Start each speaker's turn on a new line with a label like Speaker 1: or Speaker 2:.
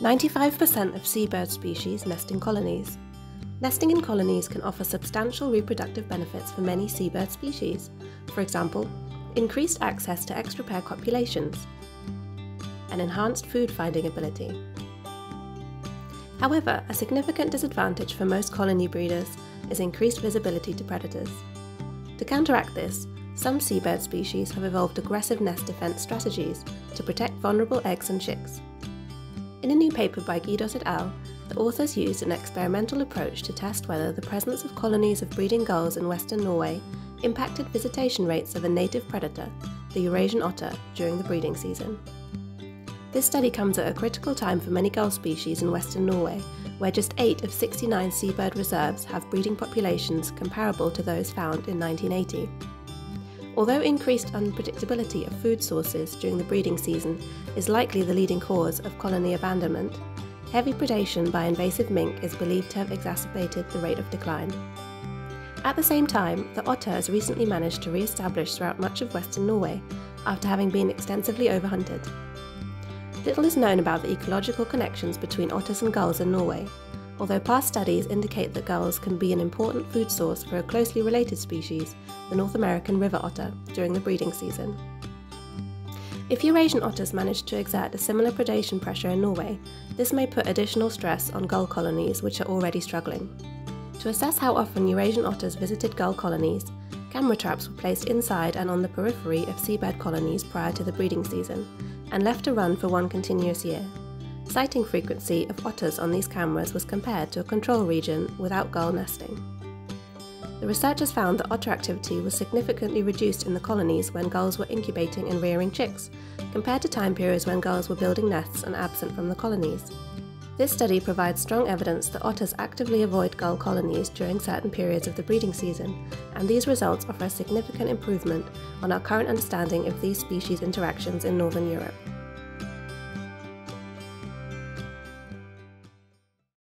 Speaker 1: 95% of seabird species nest in colonies. Nesting in colonies can offer substantial reproductive benefits for many seabird species. For example, increased access to extra pair copulations and enhanced food-finding ability. However, a significant disadvantage for most colony breeders is increased visibility to predators. To counteract this, some seabird species have evolved aggressive nest defense strategies to protect vulnerable eggs and chicks. In a new paper by Guidos et al., the authors used an experimental approach to test whether the presence of colonies of breeding gulls in western Norway impacted visitation rates of a native predator, the Eurasian otter, during the breeding season. This study comes at a critical time for many gull species in western Norway, where just 8 of 69 seabird reserves have breeding populations comparable to those found in 1980. Although increased unpredictability of food sources during the breeding season is likely the leading cause of colony abandonment, heavy predation by invasive mink is believed to have exacerbated the rate of decline. At the same time, the otter has recently managed to re-establish throughout much of western Norway after having been extensively overhunted. Little is known about the ecological connections between otters and gulls in Norway, although past studies indicate that gulls can be an important food source for a closely related species, the North American river otter, during the breeding season. If Eurasian otters manage to exert a similar predation pressure in Norway, this may put additional stress on gull colonies which are already struggling. To assess how often Eurasian otters visited gull colonies, camera traps were placed inside and on the periphery of seabird colonies prior to the breeding season, and left to run for one continuous year. Sighting frequency of otters on these cameras was compared to a control region without gull nesting. The researchers found that otter activity was significantly reduced in the colonies when gulls were incubating and rearing chicks, compared to time periods when gulls were building nests and absent from the colonies. This study provides strong evidence that otters actively avoid gull colonies during certain periods of the breeding season, and these results offer a significant improvement on our current understanding of these species' interactions in Northern Europe.